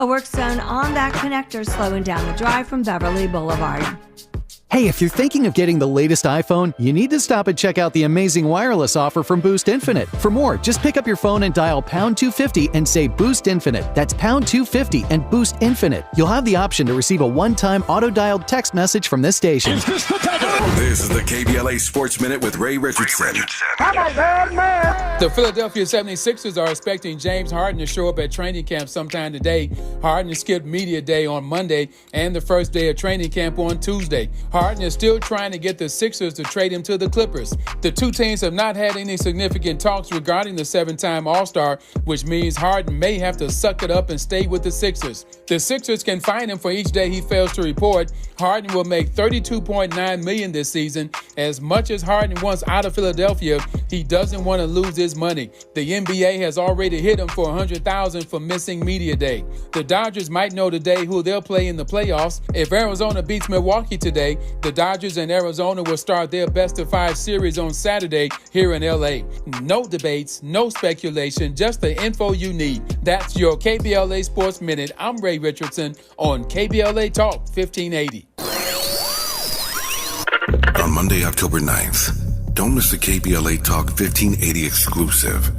A work zone on that connector slowing down the drive from Beverly Boulevard. Hey, if you're thinking of getting the latest iPhone, you need to stop and check out the amazing wireless offer from Boost Infinite. For more, just pick up your phone and dial pound 250 and say Boost Infinite. That's pound 250 and Boost Infinite. You'll have the option to receive a one-time auto-dialed text message from this station. This is the KBLA Sports Minute with Ray Richardson. The Philadelphia 76ers are expecting James Harden to show up at training camp sometime today. Harden skipped media day on Monday and the first day of training camp on Tuesday. Harden is still trying to get the Sixers to trade him to the Clippers. The two teams have not had any significant talks regarding the seven-time All-Star, which means Harden may have to suck it up and stay with the Sixers. The Sixers can fine him for each day he fails to report. Harden will make $32.9 million this season. As much as Harden wants out of Philadelphia, he doesn't want to lose his money. The NBA has already hit him for $100,000 for missing media day. The Dodgers might know today who they'll play in the playoffs. If Arizona beats Milwaukee today, the Dodgers and Arizona will start their best-of-5 series on Saturday here in L.A. No debates, no speculation, just the info you need. That's your KBLA Sports Minute. I'm Ray Richardson on KBLA Talk 1580. On Monday, October 9th, don't miss the KBLA Talk 1580 exclusive.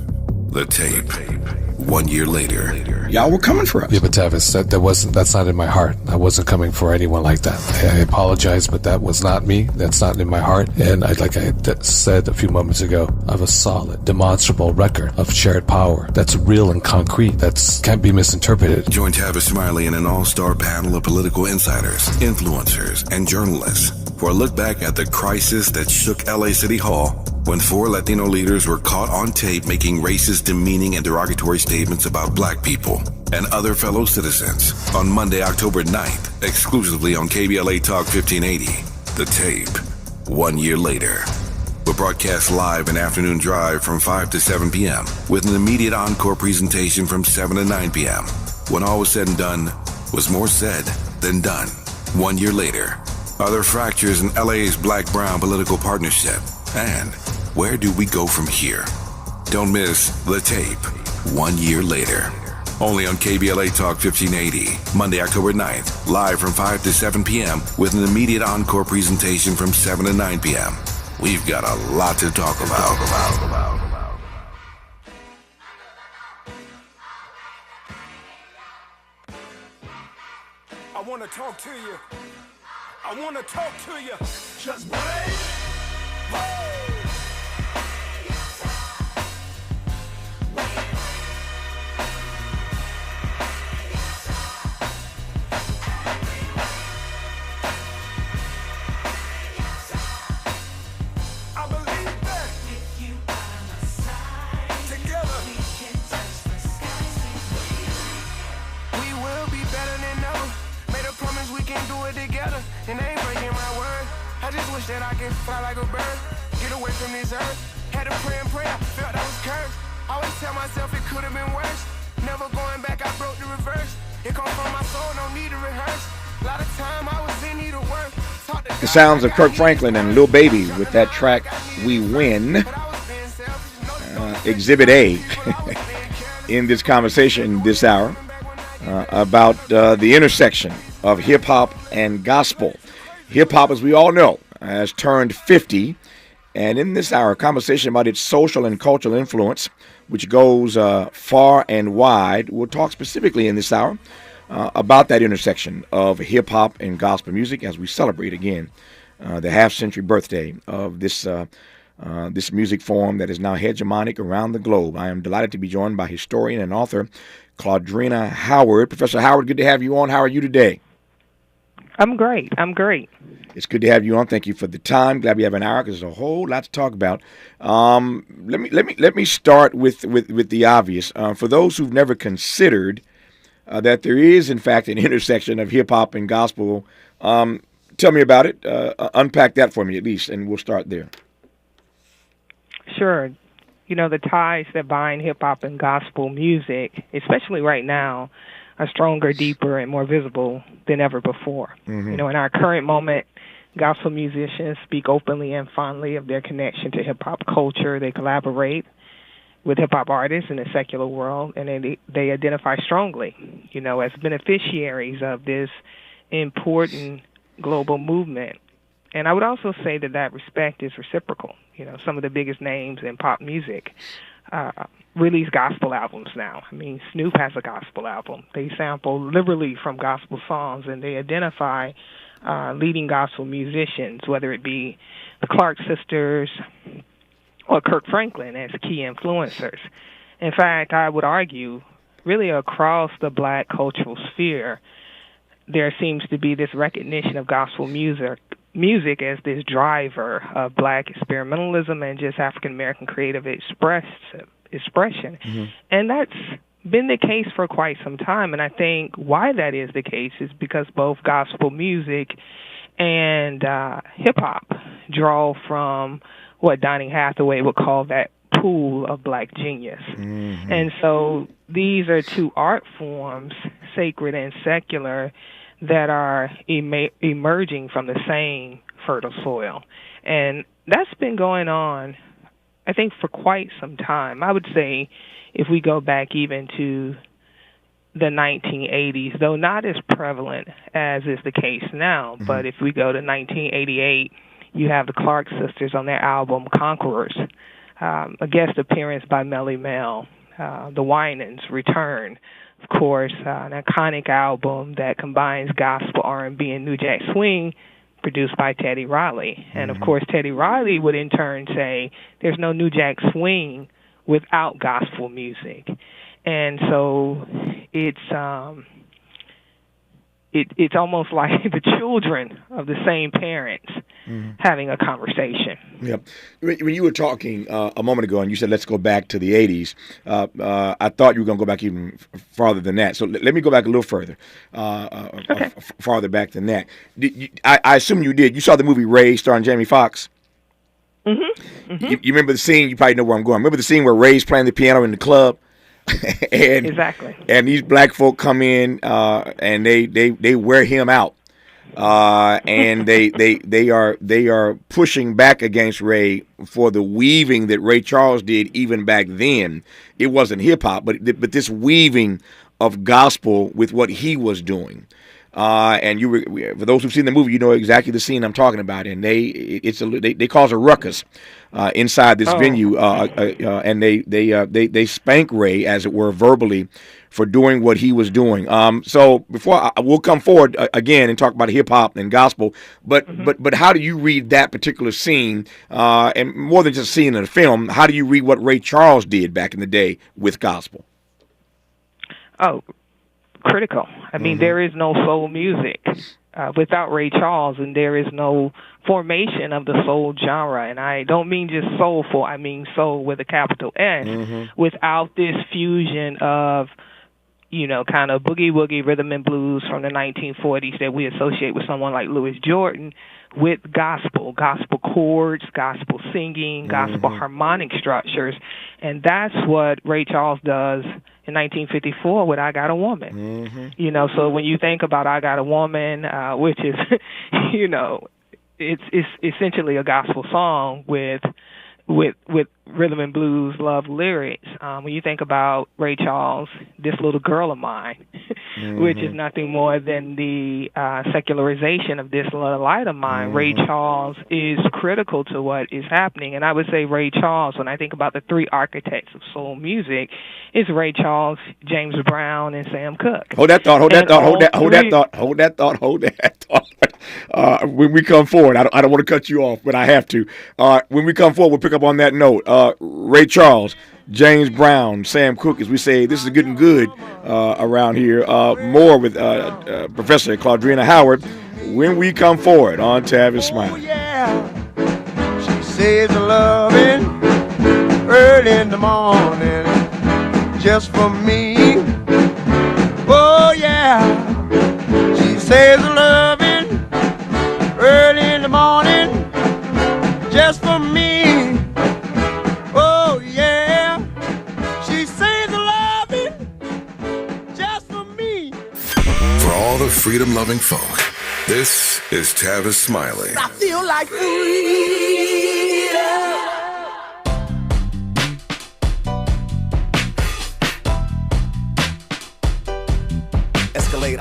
The tape. 1 year later. Y'all were coming for us. Yeah, but Tavis, that's not in my heart. I wasn't coming for anyone like that. I apologize, but that was not me. That's not in my heart. And like I said a few moments ago, I have a solid, demonstrable record of shared power that's real and concrete. That can't be misinterpreted. Join Tavis Smiley and an all-star panel of political insiders, influencers, and journalists for a look back at the crisis that shook LA City Hall when 4 Latino leaders were caught on tape making racist, demeaning, and derogatory statements about black people and other fellow citizens. On Monday, October 9th, exclusively on KBLA Talk 1580, The Tape. 1 year later. We'll broadcast live an afternoon drive from 5 to 7 p.m. with an immediate encore presentation from 7 to 9 p.m. When all was said and done, was more said than done. 1 year later. Are there fractures in LA's black-brown political partnership? And where do we go from here? Don't miss The Tape. 1 year later. Only on KBLA Talk 1580. Monday, October 9th. Live from 5 to 7 p.m. with an immediate encore presentation from 7 to 9 p.m. We've got a lot to talk about. I want to talk to you. I want to talk to you. Just break. And I ain't breaking my word. I just wish that I could fly like a bird, get away from this earth. Had to pray and pray, I felt I was cursed. Always tell myself it could have been worse. Never going back, I broke the reverse. It come from my soul, no need to rehearse. A lot of time I was in need of work. The sounds of Kirk Franklin and Lil Baby with that track, We Win. Exhibit A in this conversation this hour about the intersection of hip-hop and gospel. Hip-hop, as we all know, has turned 50, and in this hour, a conversation about its social and cultural influence, which goes far and wide. We'll talk specifically in this hour about that intersection of hip-hop and gospel music as we celebrate, again, the half-century birthday of this music form that is now hegemonic around the globe. I am delighted to be joined by historian and author Claudrena Howard. Professor Howard, good to have you on. How are you today? I'm great. It's good to have you on. Thank you for the time. Glad we have an hour because there's a whole lot to talk about. Let me start with the obvious. For those who've never considered that there is, in fact, an intersection of hip hop and gospel, tell me about it. Unpack that for me at least, and we'll start there. Sure. You know, the ties that bind hip hop and gospel music, especially right now, are stronger, deeper, and more visible than ever before. Mm-hmm. You know, in our current moment, gospel musicians speak openly and fondly of their connection to hip-hop culture. They collaborate with hip-hop artists in the secular world, and they identify strongly, as beneficiaries of this important global movement. And I would also say that respect is reciprocal. Some of the biggest names in pop music release gospel albums now. I mean, Snoop has a gospel album. They sample liberally from gospel songs, and they identify leading gospel musicians, whether it be the Clark sisters or Kirk Franklin, as key influencers. In fact, I would argue, really across the black cultural sphere, there seems to be this recognition of gospel music as this driver of black experimentalism and just African-American creative expression. Mm-hmm. And that's been the case for quite some time. And I think why that is the case is because both gospel music and hip-hop draw from what Donny Hathaway would call that pool of black genius. Mm-hmm. And so these are two art forms, sacred and secular, that are emerging from the same fertile soil. And that's been going on, I think, for quite some time. I would say if we go back even to the 1980s, though not as prevalent as is the case now, mm-hmm. but if we go to 1988, you have the Clark sisters on their album Conquerors, a guest appearance by Melly Mel, the Winans return. Of course, an iconic album that combines gospel, R&B, and New Jack Swing, produced by Teddy Riley. And, of course, Teddy Riley would in turn say there's no New Jack Swing without gospel music. And so it's almost like the children of the same parents having a conversation. Yep. When you were talking a moment ago and you said, let's go back to the 80s, I thought you were going to go back even farther than that. So let me go back a little further, farther back than that. I assume you did. You saw the movie Ray starring Jamie Foxx? Mm-hmm. Mm-hmm. You remember the scene? You probably know where I'm going. Remember the scene where Ray's playing the piano in the club? And, exactly. And these black folk come in and they wear him out, and they are pushing back against Ray for the weaving that Ray Charles did even back then. It wasn't hip hop, but this weaving of gospel with what he was doing. And for those who've seen the movie, you know exactly the scene I'm talking about. And they cause a ruckus inside this venue, and they spank Ray, as it were, verbally for doing what he was doing. So before we'll come forward again and talk about hip hop and gospel, but how do you read that particular scene? And more than just seeing in a film, how do you read what Ray Charles did back in the day with gospel? Oh, critical. I mean, there is no soul music without Ray Charles, and there is no formation of the soul genre. And I don't mean just soulful, I mean soul with a capital S, without this fusion of, kind of boogie-woogie rhythm and blues from the 1940s that we associate with someone like Louis Jordan, with gospel chords, gospel singing, gospel harmonic structures. And that's what Ray Charles does in 1954 with I Got a Woman. So when you think about I Got a Woman, which is, it's essentially a gospel song with rhythm and blues love lyrics. When you think about Ray Charles, This Little Girl of Mine, which is nothing more than the secularization of This Little Light of Mine, Ray Charles is critical to what is happening. And I would say Ray Charles, when I think about the three architects of soul music, is Ray Charles, James Brown, and Sam Cooke. Hold that thought. When we come forward, I don't want to cut you off, but I have to. When we come forward, we'll pick up on that note. Ray Charles, James Brown, Sam Cooke, as we say, this is getting good around here. More with Professor Claudrina Howard when we come forward on Tavis Smiley. Oh, yeah. She says loving early in the morning just for me. Oh, yeah. She says loving early in the morning just for me. Oh, yeah. She says loving just for me. For all the freedom-loving folk, this is Tavis Smiley. I feel like freedom.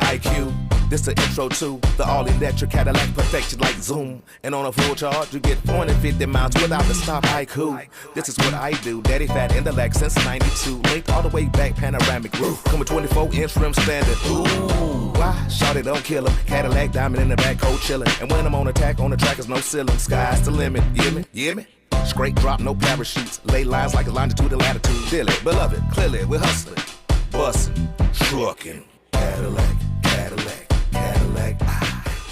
IQ. This the intro to the all-electric Cadillac, perfected like Zoom. And on a full charge, you get 450 miles without the stop. Haiku. This is what I do. Daddy fat intellect since 92. Linked all the way back, panoramic roof. Come with 24-inch rim standard. Ooh, why? Shout it, don't kill him. Cadillac diamond in the back, cold chillin'. And when I'm on attack, on the track is no ceiling. Sky's the limit. You hear me? You hear me? Straight drop, no parachutes. Lay lines like a longitude and latitude. Dilly, beloved, clearly we're hustling. Bustin', truckin'. Cadillac, Cadillac, Cadillac.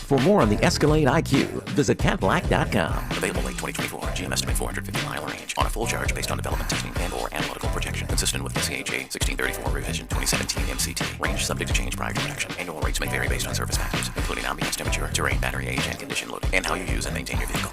For more on the Escalade IQ, visit Cadillac.com. Available late 2024. GM estimate 450-mile range. On a full charge based on development testing and/or analytical projection. Consistent with SCHA 1634 revision 2017 MCT. Range subject to change prior to production. Annual rates may vary based on service factors, including ambience temperature, terrain, battery age, and condition loading, and how you use and maintain your vehicle.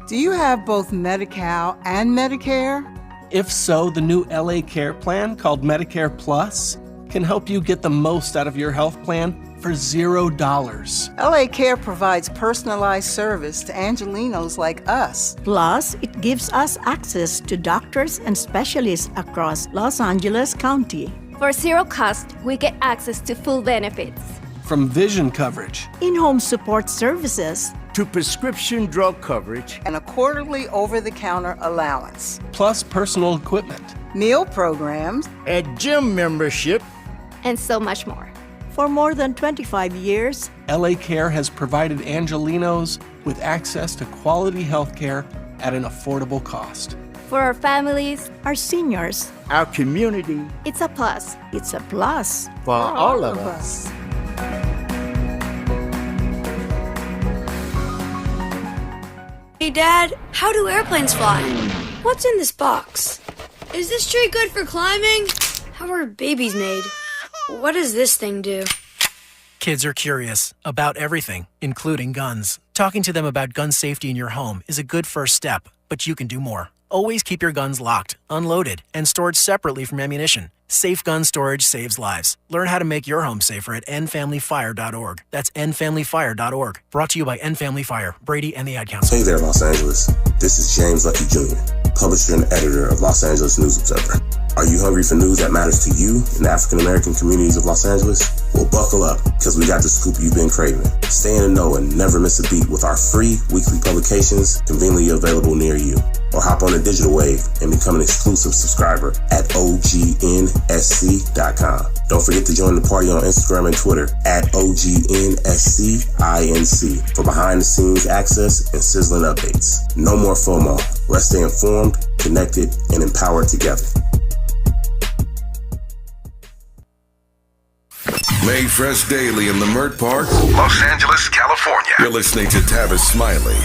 Do you have both Medi-Cal and Medicare? If so, the new LA Care plan called Medicare Plus can help you get the most out of your health plan for $0. LA Care provides personalized service to Angelinos like us. Plus, it gives us access to doctors and specialists across Los Angeles County. For zero cost, we get access to full benefits. From vision coverage, in-home support services, to prescription drug coverage, and a quarterly over-the-counter allowance, plus personal equipment, meal programs, a gym membership, and so much more. For more than 25 years, LA Care has provided Angelinos with access to quality health care at an affordable cost. For our families, our seniors, our community, it's a plus. It's a plus for all of us. Hey Dad, how do airplanes fly? What's in this box? Is this tree good for climbing? How are babies made? What does this thing do? Kids are curious about everything, including guns. Talking to them about gun safety in your home is a good first step, but you can do more. Always keep your guns locked, unloaded, and stored separately from ammunition. Safe gun storage saves lives. Learn how to make your home safer at endfamilyfire.org. That's endfamilyfire.org. Brought to you by End Family Fire, Brady, and the Ad Council. Hey there, Los Angeles. This is James Lucky Jr., publisher and editor of Los Angeles News Observer. Are you hungry for news that matters to you in the African-American communities of Los Angeles? Well, buckle up, because we got the scoop you've been craving. Stay in the know and never miss a beat with our free weekly publications conveniently available near you. Or hop on the digital wave and become an exclusive subscriber at OGNSC.com. Don't forget to join the party on Instagram and Twitter at OGNSCINC for behind-the-scenes access and sizzling updates. No more FOMO. Let's stay informed, connected, and empowered together. Made fresh daily in the Mert Park, Los Angeles, California. You're listening to Tavis Smiley.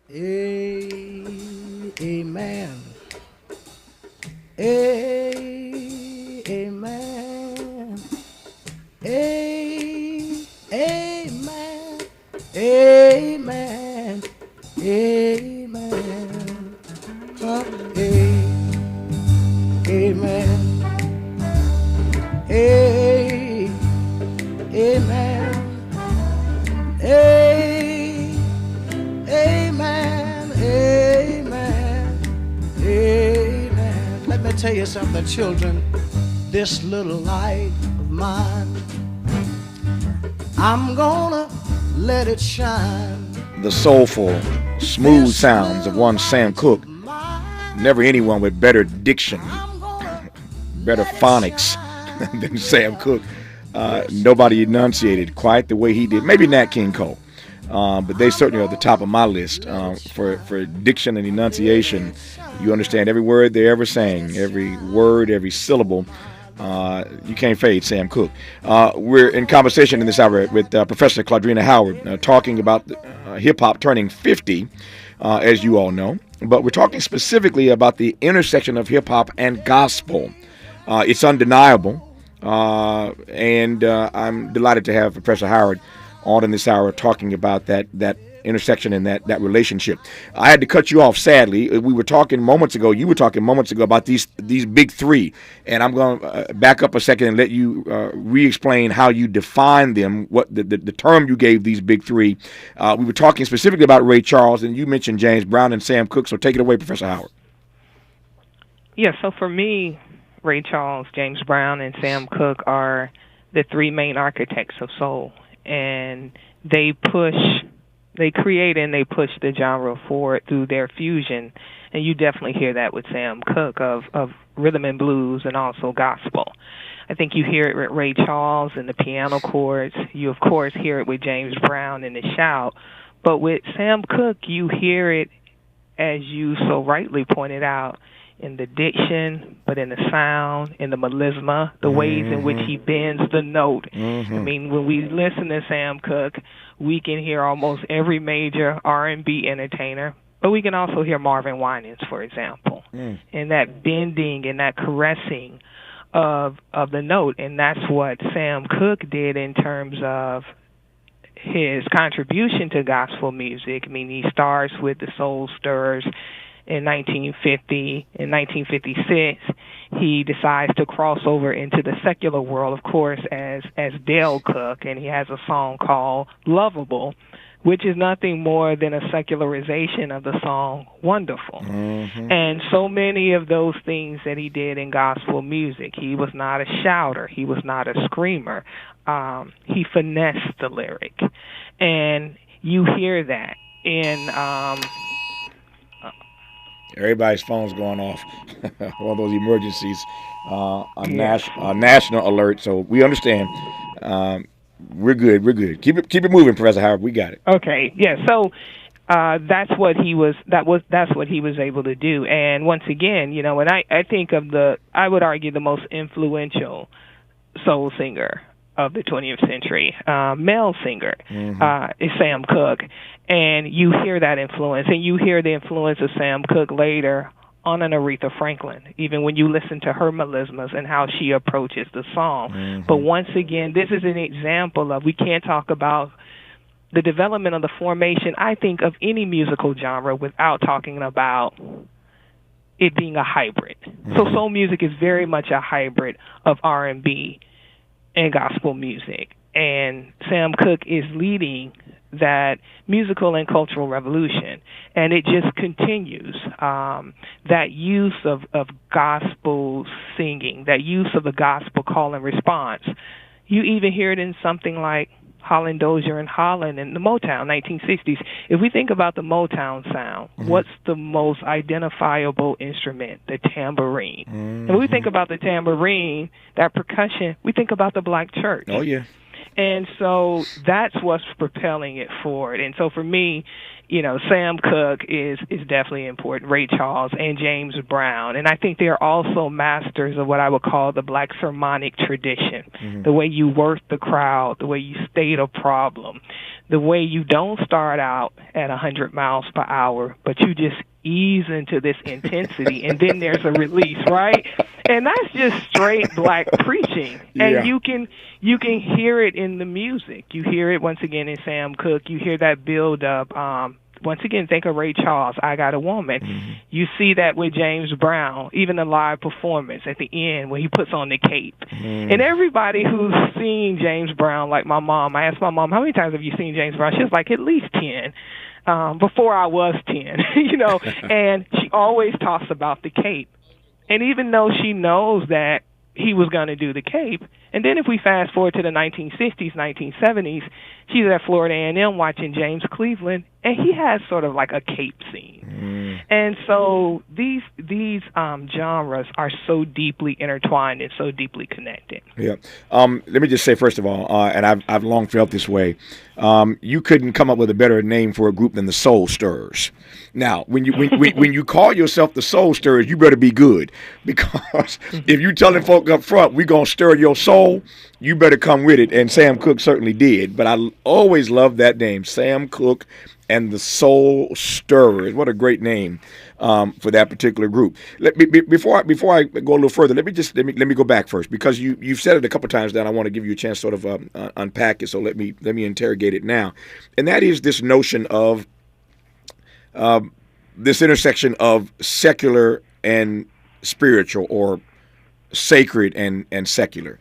Amen. Amen. Amen. Amen. Amen. Amen. Amen. Amen. Amen. Amen. Let me tell you something, children. This little light of mine, I'm gonna let it shine. The soulful, smooth sounds of one Sam Cooke. Never anyone with better diction, better phonics than Sam Cooke. Nobody enunciated quite the way he did. Maybe Nat King Cole, but they certainly are at the top of my list for diction and enunciation. You understand every word they're ever saying, every word, every syllable. You can't fade Sam Cooke. We're in conversation in this hour with Professor Claudrena Howard, talking about hip-hop turning 50, as you all know. But we're talking specifically about the intersection of hip-hop and gospel. It's undeniable. And I'm delighted to have Professor Howard on in this hour talking about that intersection and that relationship. I had to cut you off, sadly. We were talking moments ago. You were talking moments ago about these big three, and I'm going to back up a second and let you re-explain how you define them. What the term you gave these big three. We were talking specifically about Ray Charles, and you mentioned James Brown and Sam Cooke. So take it away, Professor Howard. Yeah. So for me, Ray Charles, James Brown, and Sam Cooke are the three main architects of soul, and they create and they push the genre forward through their fusion, and you definitely hear that with Sam Cooke of rhythm and blues and also gospel. I think you hear it with Ray Charles and the piano chords. You, of course, hear it with James Brown and the shout, but with Sam Cooke, you hear it, as you so rightly pointed out, in the diction, but in the sound, in the melisma, the ways in which he bends the note. I mean, when we listen to Sam Cooke, we can hear almost every major R&B entertainer, but we can also hear Marvin Winans, for example, and that bending and that caressing of the note. And that's what Sam Cooke did in terms of his contribution to gospel music. I mean, he starts with the Soul Stirrers in 1950. In 1956, he decides to cross over into the secular world, of course, as Dale Cook, and he has a song called Lovable, which is nothing more than a secularization of the song Wonderful. And so many of those things that he did in gospel music, he was not a shouter, he was not a screamer. He finessed the lyric. And you hear that in... Everybody's phone's going off. One of those emergencies, a national alert. So we understand. We're good. We're good. Keep it moving, Professor Howard. We got it. Okay. Yeah. So that's what he was. That's what he was able to do. And once again, you know, when I think of I would argue the most influential soul singer of the 20th century, male singer, is Sam Cooke. And you hear that influence, and you hear the influence of Sam Cooke later on an Aretha Franklin, even when you listen to her melismas and how she approaches the song. But once again, this is an example of, we can't talk about the development of the formation, I think, of any musical genre without talking about it being a hybrid. So soul music is very much a hybrid of R&B and gospel music. And Sam Cooke is leading that musical and cultural revolution, and it just continues. That use of gospel singing, that use of the gospel call and response. You even hear it in something like Holland Dozier and Holland in the Motown 1960s. If we think about the Motown sound, what's the most identifiable instrument? The tambourine. And when we think about the tambourine, that percussion, we think about the black church. Oh, yeah. And so that's what's propelling it forward. And so for me, you know, Sam Cooke is definitely important, Ray Charles and James Brown. And I think they're also masters of what I would call the black sermonic tradition, the way you work the crowd, the way you state a problem, the way you don't start out at 100 miles per hour, but you just ease into this intensity, and then there's a release, right? And that's just straight black preaching. And you can hear it in the music. You hear it once again in Sam Cooke. You hear that build up. Once again, think of Ray Charles, I Got a Woman. You see that with James Brown, even the live performance at the end when he puts on the cape. And everybody who's seen James Brown, like my mom, I asked my mom, how many times have you seen James Brown? She was like, at least 10. Before I was 10, you know, and she always talks about the cape. And even though she knows that he was going to do the cape, and then if we fast forward to the 1960s, 1970s, she's at Florida A&M watching James Cleveland, and he has sort of like a cape scene. And so these genres are so deeply intertwined and so deeply connected. Yeah. Let me just say, first of all, and I've long felt this way, you couldn't come up with a better name for a group than the Soul Stirrers. Now, when you call yourself the Soul Stirrers, you better be good, because if you telling folk up front, we're going to stir your soul, you better come with it. And Sam Cooke certainly did. But I always loved that name, Sam Cooke and the Soul Stirrers. What a great name for that particular group. Before I go a little further, let me go back first, because you've said it a couple times now. And I want to give you a chance to sort of unpack it. So let me interrogate it now, and that is this notion of this intersection of secular and spiritual, or sacred and secular.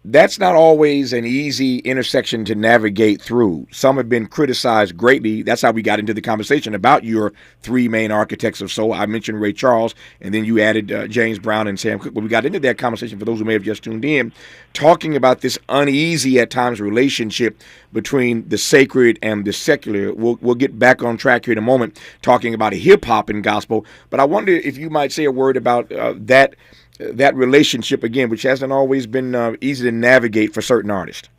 That's not always an easy intersection to navigate through. Some have been criticized greatly. That's how we got into the conversation about your three main architects of soul. I mentioned Ray Charles, and then you added James Brown and Sam Cooke. But we got into that conversation, for those who may have just tuned in, talking about this uneasy at times relationship between the sacred and the secular. We'll get back on track here in a moment, talking about hip hop and gospel. But I wonder if you might say a word about that relationship again, which hasn't always been easy to navigate for certain artists.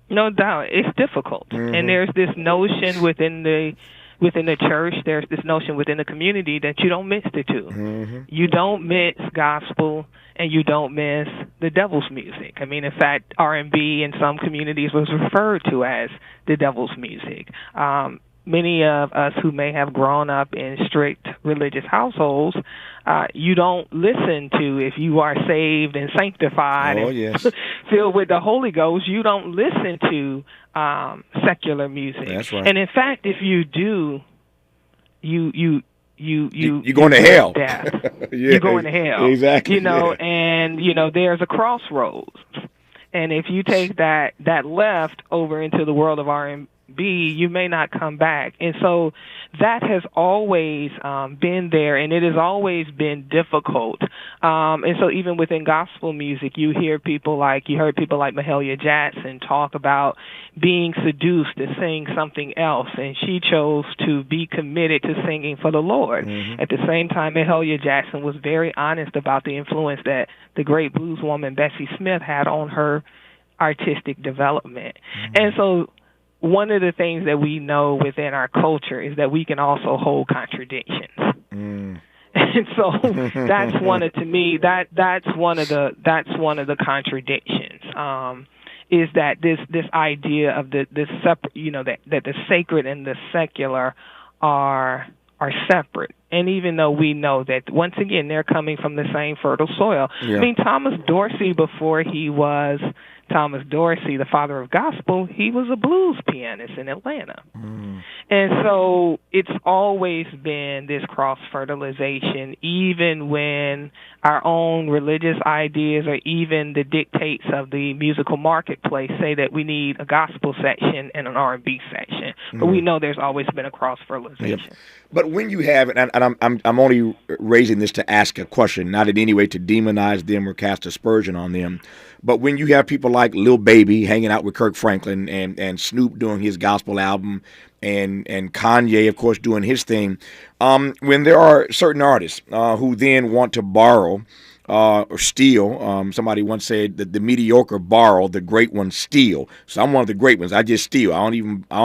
No doubt, it's difficult, and there's this notion within the church. There's this notion within the community that you don't mix the two. You don't mix gospel and you don't miss the devil's music. I mean, in fact, R&B in some communities was referred to as the devil's music. Many of us who may have grown up in strict religious households, you don't listen to, if you are saved and sanctified and filled with the Holy Ghost, you don't listen to secular music. That's right. And in fact, if you do, you're going to hell. You're going to hell. Exactly. And there's a crossroads. And if you take that left over into the world of R&B, you may not come back. And so that has always been there, and it has always been difficult. And so even within gospel music, you heard people like Mahalia Jackson talk about being seduced to sing something else, and she chose to be committed to singing for the Lord. At the same time, Mahalia Jackson was very honest about the influence that the great blues woman Bessie Smith had on her artistic development. And so one of the things that we know within our culture is that we can also hold contradictions. And so that's one of the contradictions. Is that this idea of the separate, that the sacred and the secular are separate. And even though we know that, once again, they're coming from the same fertile soil. I mean, Thomas Dorsey, before he was Thomas Dorsey, the father of gospel, he was a blues pianist in Atlanta. And so it's always been this cross-fertilization, even when our own religious ideas or even the dictates of the musical marketplace say that we need a gospel section and an R&B section. But we know there's always been a cross-fertilization. But when you have, and I'm only raising this to ask a question, not in any way to demonize them or cast aspersion on them, but when you have people like Lil Baby hanging out with Kirk Franklin and Snoop doing his gospel album and Kanye, of course, doing his thing, when there are certain artists who then want to borrow or steal, somebody once said that the mediocre borrow, the great ones steal. So I'm one of the great ones. I just steal. I don't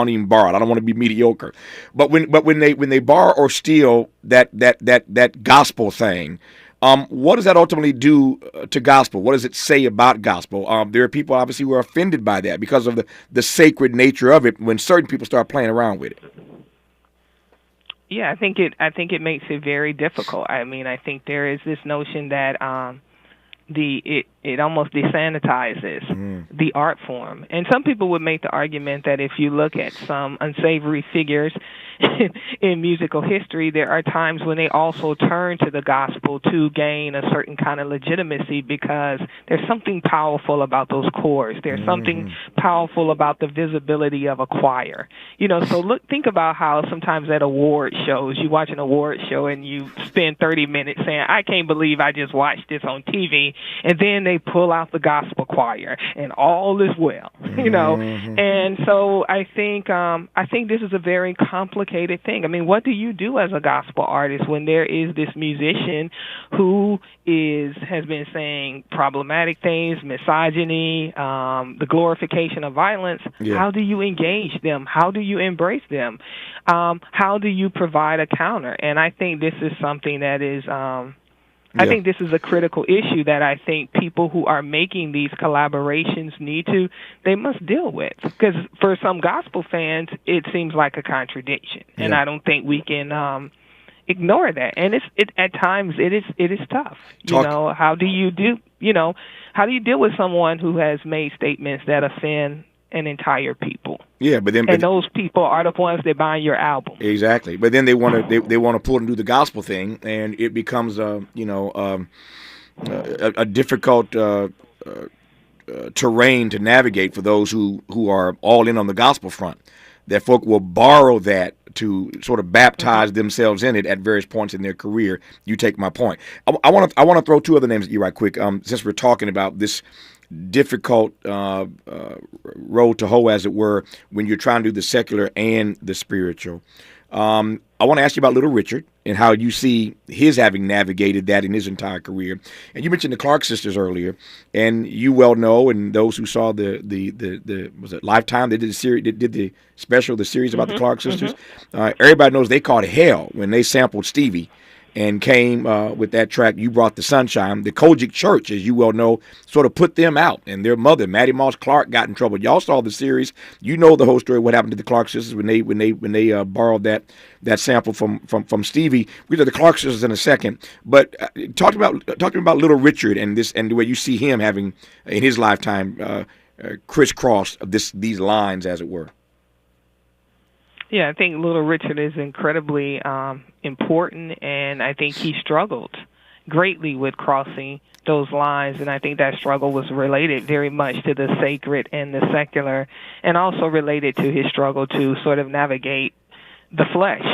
even borrow. I don't want to be mediocre. But when they borrow or steal that gospel thing, what does that ultimately do to gospel? What does it say about gospel? There are people obviously who are offended by that because of the sacred nature of it when certain people start playing around with it. Yeah, I think it makes it very difficult. I mean, I think there is this notion that it almost desanitizes the art form. And some people would make the argument that if you look at some unsavory figures in musical history, there are times when they also turn to the gospel to gain a certain kind of legitimacy because there's something powerful about those chords. There's something powerful about the visibility of a choir. So think about how sometimes at award shows, you watch an award show and you spend 30 minutes saying, I can't believe I just watched this on TV. And then they pull out the gospel choir and all is well, And so I think this is a very complicated thing. I mean, what do you do as a gospel artist when there is this musician who has been saying problematic things, misogyny, the glorification of violence? How do you engage them? How do you embrace them? How do you provide a counter? And I think this is something that is I think this is a critical issue that I think people who are making these collaborations they must deal with. Because for some gospel fans, it seems like a contradiction. And I don't think we can ignore that. And at times it is tough. How do you deal with someone who has made statements that offend an entire people? Yeah, but those people are the ones that buy your album. Exactly. But then they want to pull and do the gospel thing, and it becomes a difficult terrain to navigate for those who are all in on the gospel front. That folk will borrow that to sort of baptize themselves in it at various points in their career. You take my point. I want to throw two other names at you right quick. Since we're talking about this difficult road to hoe, as it were, when you're trying to do the secular and the spiritual. I want to ask you about Little Richard and how you see his having navigated that in his entire career. And you mentioned the Clark sisters earlier, and you well know, and those who saw the was it Lifetime? They did the series, did the special, the series about the Clark sisters. Everybody knows they caught hell when they sampled Stevie and came with that track, You Brought the Sunshine. The Kojic Church, as you well know, sort of put them out, and their mother, Maddie Moss Clark, got in trouble. Y'all saw the series. You know the whole story, what happened to the Clark sisters when they borrowed that sample from Stevie. We'll get to the Clark sisters in a second. But talking about Little Richard and the way you see him having, in his lifetime, crisscrossed of these lines, as it were. Yeah, I think Little Richard is incredibly important, and I think he struggled greatly with crossing those lines, and I think that struggle was related very much to the sacred and the secular, and also related to his struggle to sort of navigate the flesh.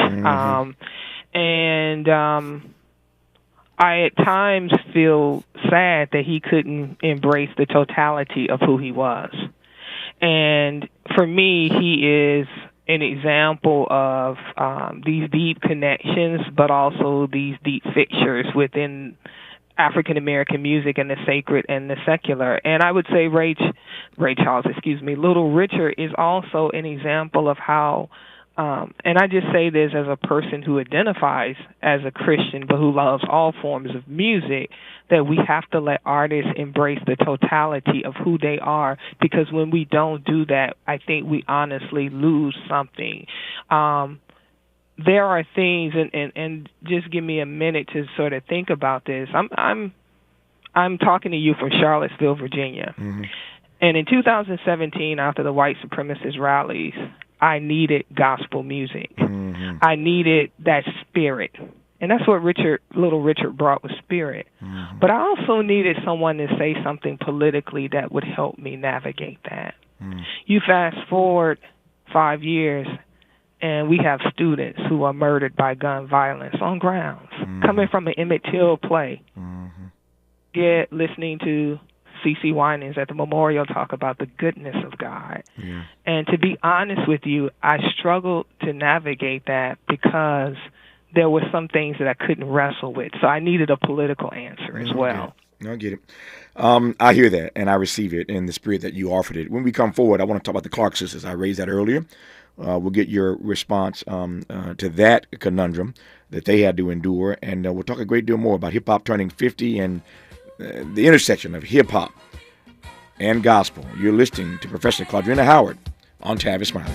I at times feel sad that he couldn't embrace the totality of who he was. And for me, he is an example of these deep connections, but also these deep fixtures within African American music and the sacred and the secular. And I would say Little Richard is also an example of how, and I just say this as a person who identifies as a Christian but who loves all forms of music, that we have to let artists embrace the totality of who they are, because when we don't do that, I think we honestly lose something. There are things, and just give me a minute to sort of think about this. I'm talking to you from Charlottesville, Virginia. And in 2017, after the white supremacist rallies, I needed gospel music. I needed that spirit. And that's what Little Richard brought, was spirit. But I also needed someone to say something politically that would help me navigate that. You fast forward 5 years, and we have students who are murdered by gun violence on grounds, coming from an Emmett Till play. Listening to C.C. Winans at the memorial talk about the goodness of God. And to be honest with you, I struggled to navigate that because there were some things that I couldn't wrestle with. So I needed a political answer as well. I get it. I hear that, and I receive it in the spirit that you offered it. When we come forward, I want to talk about the Clark sisters. I raised that earlier. We'll get your response to that conundrum that they had to endure, and we'll talk a great deal more about hip-hop turning 50 and the intersection of hip-hop and gospel. You're listening to Professor Claudrina Howard on Tavis Smiley.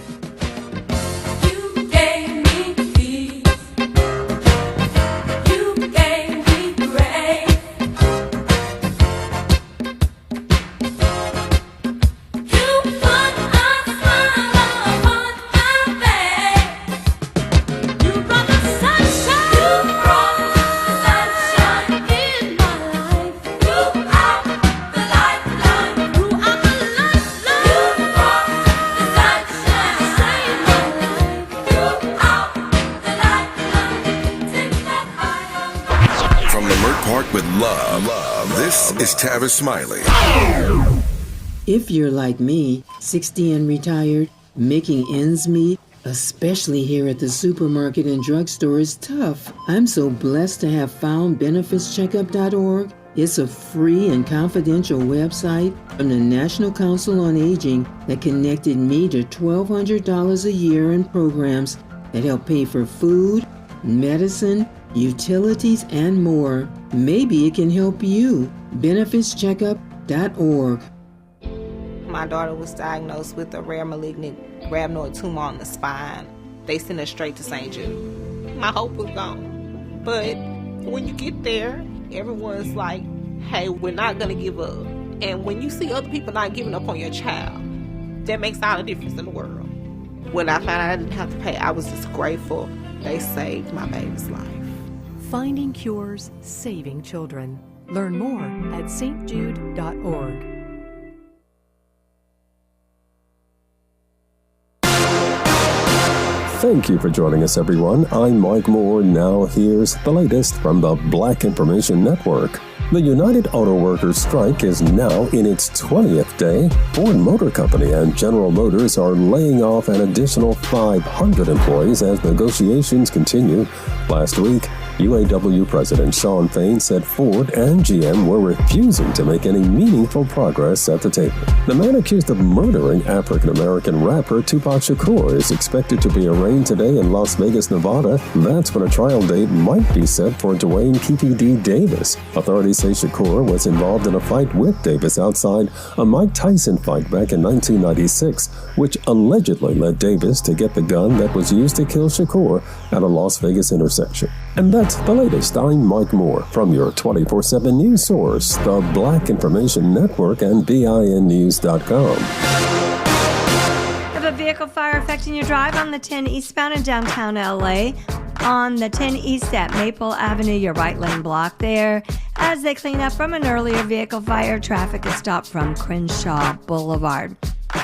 This is Tavis Smiley. If you're like me, 60 and retired, making ends meet, especially here at the supermarket and drugstore, is tough. I'm so blessed to have found benefitscheckup.org. It's a free and confidential website from the National Council on Aging that connected me to $1,200 a year in programs that help pay for food, medicine, utilities, and more. Maybe it can help you. BenefitsCheckup.org. My daughter was diagnosed with a rare malignant rhabdoid tumor on the spine. They sent her straight to St. Jude. My hope was gone. But when you get there, everyone's like, hey, we're not going to give up. And when you see other people not giving up on your child, that makes all the difference in the world. When I found out I didn't have to pay, I was just grateful. They saved my baby's life. Finding cures, saving children. Learn more at stjude.org. Thank you for joining us, everyone. I'm Mike Moore. Now here's the latest from the Black Information Network. The United Auto Workers strike is now in its 20th day. Ford Motor Company and General Motors are laying off an additional 500 employees as negotiations continue. Last week, UAW President Shawn Fain said Ford and GM were refusing to make any meaningful progress at the table. The man accused of murdering African-American rapper Tupac Shakur is expected to be arraigned today in Las Vegas, Nevada. That's when a trial date might be set for Dwayne Keefe D. Davis. Authorities say Shakur was involved in a fight with Davis outside a Mike Tyson fight back in 1996, which allegedly led Davis to get the gun that was used to kill Shakur at a Las Vegas intersection. And that's the latest. I'm Mike Moore from your 24/7 news source, the Black Information Network and BINnews.com. Have a vehicle fire affecting your drive on the 10 eastbound in downtown LA. On the 10 east at Maple Avenue, your right lane blocked there. As they clean up from an earlier vehicle fire, traffic is stopped from Crenshaw Boulevard.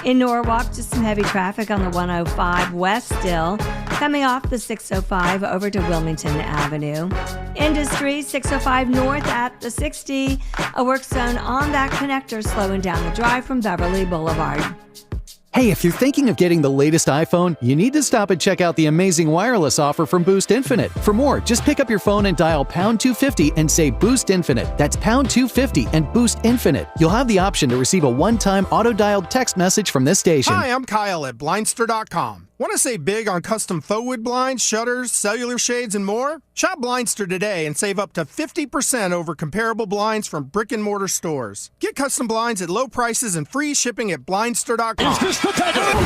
In Norwalk, just some heavy traffic on the 105 west still, coming off the 605 over to Wilmington Avenue. Industry 605 north at the 60, a work zone on that connector slowing down the drive from Beverly Boulevard. Hey, if you're thinking of getting the latest iPhone, you need to stop and check out the amazing wireless offer from Boost Infinite. For more, just pick up your phone and dial pound 250 and say Boost Infinite. That's pound 250 and Boost Infinite. You'll have the option to receive a one-time auto-dialed text message from this station. Hi, I'm Kyle at Blindster.com. Want to save big on custom faux wood blinds, shutters, cellular shades, and more? Shop Blindster today and save up to 50% over comparable blinds from brick-and-mortar stores. Get custom blinds at low prices and free shipping at Blindster.com.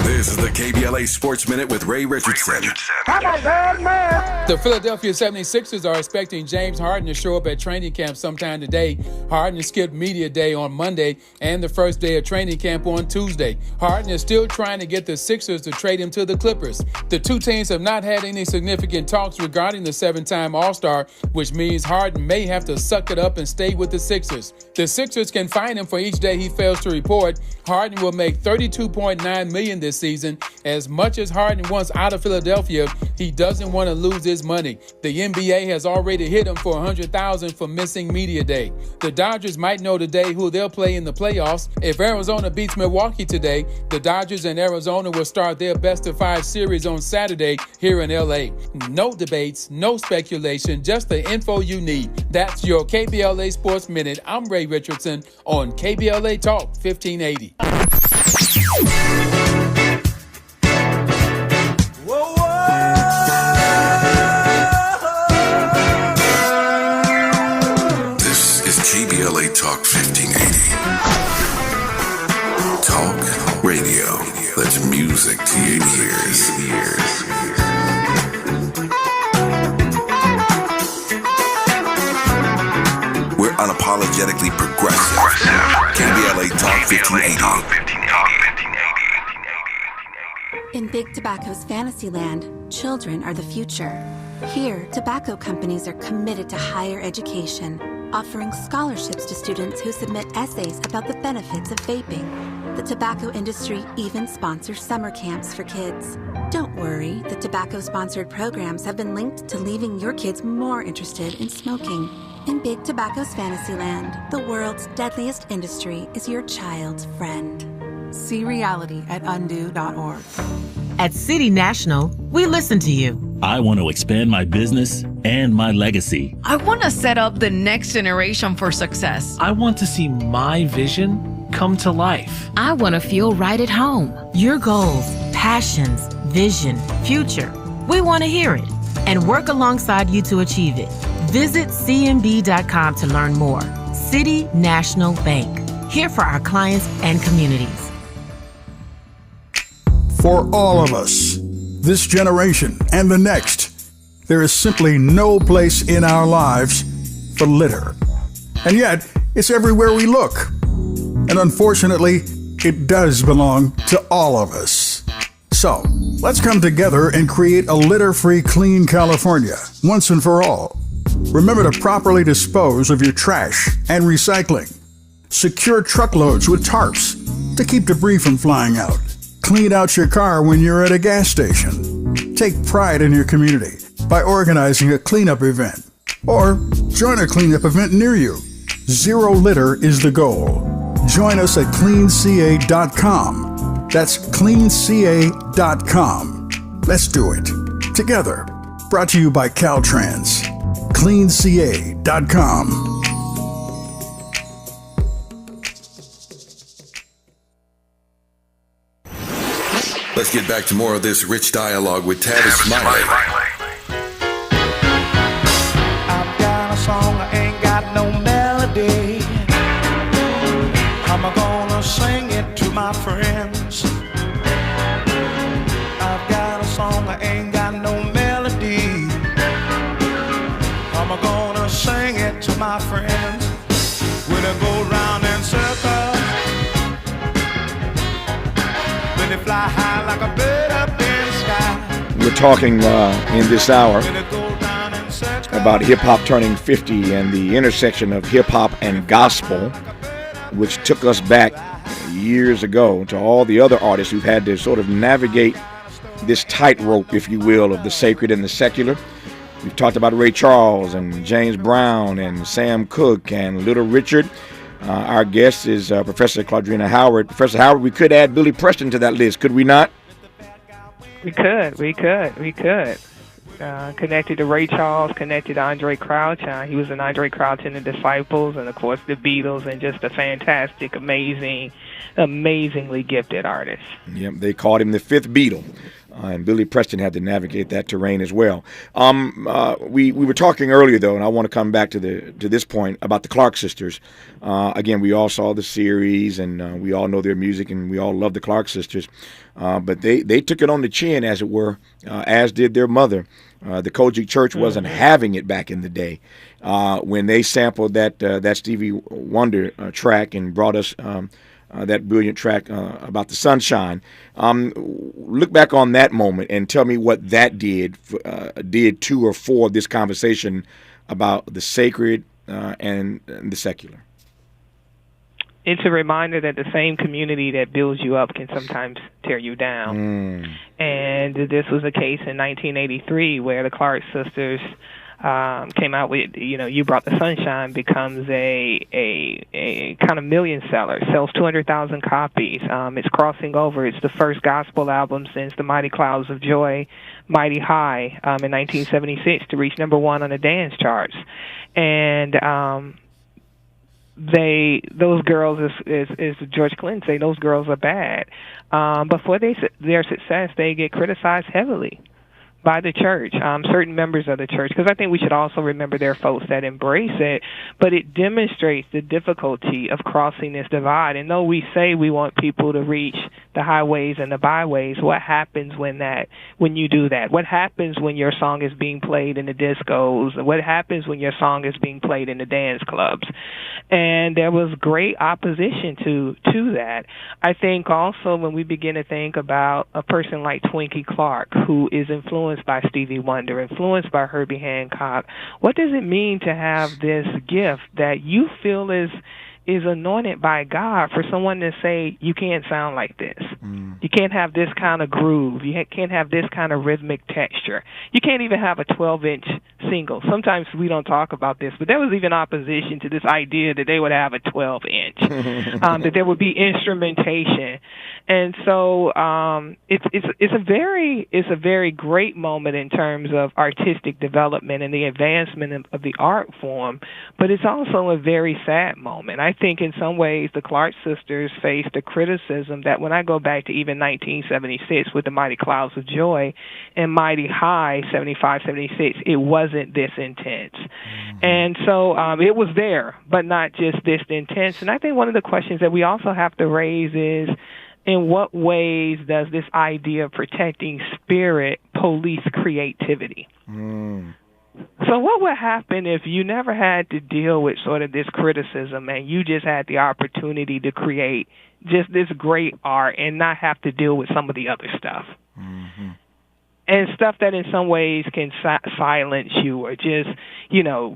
This is the KBLA Sports Minute with Ray Richardson. I'm a bad man. The Philadelphia 76ers are expecting James Harden to show up at training camp sometime today. Harden skipped media day on Monday and the first day of training camp on Tuesday. Harden is still trying to get the Sixers to trade him to the Clippers. The two teams have not had any significant talks regarding the seven-time All-Star, which means Harden may have to suck it up and stay with the Sixers. The Sixers can fine him for each day he fails to report. Harden will make $32.9 million this season. As much as Harden wants out of Philadelphia, he doesn't want to lose his money. The NBA has already hit him for $100,000 for missing media day. The Dodgers might know today who they'll play in the playoffs. If Arizona beats Milwaukee today, the Dodgers and Arizona will start their best-of-5 series on Saturday here in LA. No debates, no speculation, just the info you need. That's your KBLA Sports Minute. I'm Ray Richardson on KBLA Talk 1580. This is KBLA Talk 1580. Talk radio. That's music to your ears. We're unapologetically progressive. KBLA Talk 1580. In Big Tobacco's Fantasyland, children are the future. Here, tobacco companies are committed to higher education, offering scholarships to students who submit essays about the benefits of vaping. The tobacco industry even sponsors summer camps for kids. Don't worry, the tobacco-sponsored programs have been linked to leaving your kids more interested in smoking. In Big Tobacco's Fantasyland, the world's deadliest industry is your child's friend. See reality at undo.org. At City National, we listen to you. I want to expand my business and my legacy. I want to set up the next generation for success. I want to see my vision come to life. I want to feel right at home. Your goals, passions, vision, future. We want to hear it. and work alongside you to achieve it. Visit cnb.com to learn more. City National Bank. Here for our clients and communities. For all of us, this generation and the next, there is simply no place in our lives for litter. And yet, it's everywhere we look. And unfortunately, it does belong to all of us. So, let's come together and create a litter-free, clean California, once and for all. Remember to properly dispose of your trash and recycling. Secure truckloads with tarps to keep debris from flying out. Clean out your car when you're at a gas station. Take pride in your community by organizing a cleanup event. Or join a cleanup event near you. Zero litter is the goal. Join us at cleanca.com. That's cleanca.com. Let's do it together. Brought to you by Caltrans. cleanca.com. Let's get back to more of this rich dialogue with Tavis Smiley. I've got a song, I ain't got no melody. I'm gonna sing it to my friends. I've got a song, I ain't got no melody. I'm gonna sing it to my friends. When I go round in circles, when they fly high like a bird up in the sky. We're talking in this hour about hip-hop turning 50 and the intersection of hip-hop and gospel, which took us back years ago to all the other artists who've had to sort of navigate this tightrope, if you will, of the sacred and the secular. We've talked about Ray Charles and James Brown and Sam Cooke and Little Richard. Our guest is Professor Claudrena Howard. Professor Howard, we could add Billy Preston to that list, could we not? We could. Connected to Ray Charles, connected to Andre Crouch. He was in Andre Crouch and the Disciples, and of course the Beatles, and just a fantastic, amazingly gifted artist. Yep, they called him the fifth Beatle. And Billy Preston had to navigate that terrain as well. We were talking earlier, though, and I want to come back to this point about the Clark sisters. Again, we all saw the series, and we all know their music, and we all love the Clark sisters. But they took it on the chin, as it were, as did their mother. The Kojic Church wasn't having it back in the day when they sampled that Stevie Wonder track and brought us that brilliant track about the sunshine. Look back on that moment and tell me what that did to or for this conversation about the sacred and the secular. It's a reminder that the same community that builds you up can sometimes tear you down. And this was the case in 1983 where the Clark sisters came out with, You Brought the Sunshine becomes a kind of million seller, sells 200,000 copies. It's crossing over. It's the first gospel album since The Mighty Clouds of Joy, Mighty High in 1976 to reach number one on the dance charts. And those girls, as George Clinton say, those girls are bad. But for their success, they get criticized heavily by the church, certain members of the church, because I think we should also remember there are folks that embrace it, but it demonstrates the difficulty of crossing this divide. And though we say we want people to reach the highways and the byways, what happens when you do that? What happens when your song is being played in the discos? What happens when your song is being played in the dance clubs? And there was great opposition to that. I think also when we begin to think about a person like Twinkie Clark, who is influenced by Stevie Wonder, influenced by Herbie Hancock, what does it mean to have this gift that you feel is anointed by God for someone to say, you can't sound like this. You can't have this kind of groove. You can't have this kind of rhythmic texture. You can't even have a 12-inch single. Sometimes we don't talk about this, but there was even opposition to this idea that they would have a 12-inch, that there would be instrumentation. And so it's a very great moment in terms of artistic development and the advancement of the art form, but it's also a very sad moment. I think in some ways the Clark sisters faced a criticism that when I go back to even 1976 with the Mighty Clouds of Joy and Mighty High 75, 76, it wasn't this intense. And so it was there, but not just this intense. And I think one of the questions that we also have to raise is, in what ways does this idea of protecting spirit police creativity? So what would happen if you never had to deal with sort of this criticism and you just had the opportunity to create just this great art and not have to deal with some of the other stuff? And stuff that in some ways can silence you or just,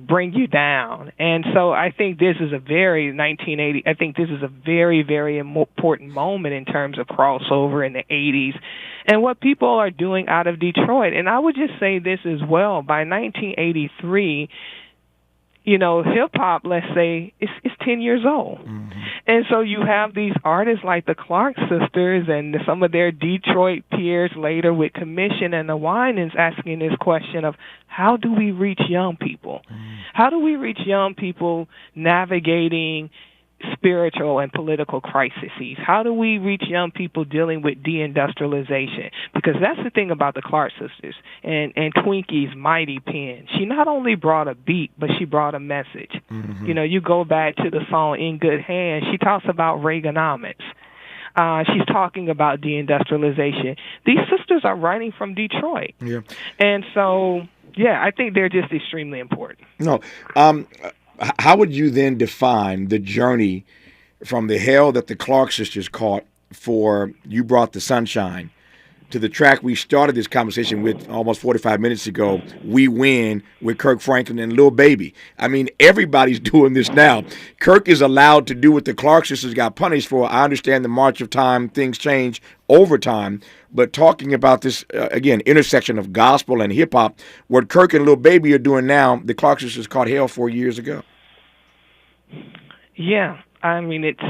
bring you down. And so I think this is a very 1980, I think this is a very, very important moment in terms of crossover in the 80s and what people are doing out of Detroit. And I would just say this as well. By 1983, hip-hop, let's say, it's 10 years old. And so you have these artists like the Clark sisters and some of their Detroit peers later with Commission and the Winans asking this question of, how do we reach young people? How do we reach young people navigating spiritual and political crises? How do we reach young people dealing with deindustrialization? Because that's the thing about the Clark sisters and Twinkie's mighty pen. She not only brought a beat, but she brought a message. You go back to the song In Good Hands, she talks about Reaganomics. She's talking about deindustrialization. These sisters are writing from Detroit. And so, I think they're just extremely important. No. How would you then define the journey from the hell that the Clark sisters caught for You Brought the Sunshine to the track we started this conversation with almost 45 minutes ago, We Win, with Kirk Franklin and Lil Baby? I mean, everybody's doing this now. Kirk is allowed to do what the Clark sisters got punished for. I understand the march of time, things change over time, but talking about this, again, intersection of gospel and hip-hop, what Kirk and Lil Baby are doing now, the Clark sisters caught hell 4 years ago. Yeah, I mean, it's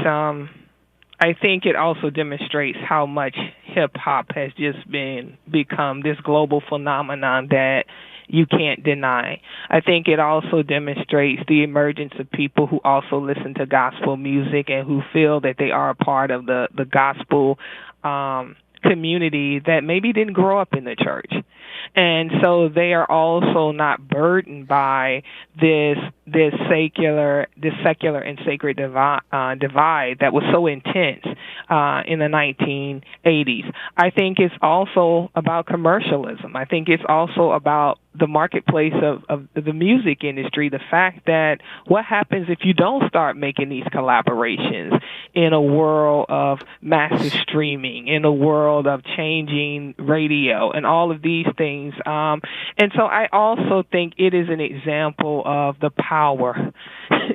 I think it also demonstrates how much hip-hop has just become this global phenomenon that you can't deny. I think it also demonstrates the emergence of people who also listen to gospel music and who feel that they are a part of the gospel community that maybe didn't grow up in the church. And so they are also not burdened by this secular and sacred divide that was so intense in the 1980s. I think it's also about commercialism. I think it's also about the marketplace of the music industry, the fact that what happens if you don't start making these collaborations in a world of massive streaming, in a world of changing radio and all of these things. And so I also think it is an example of the power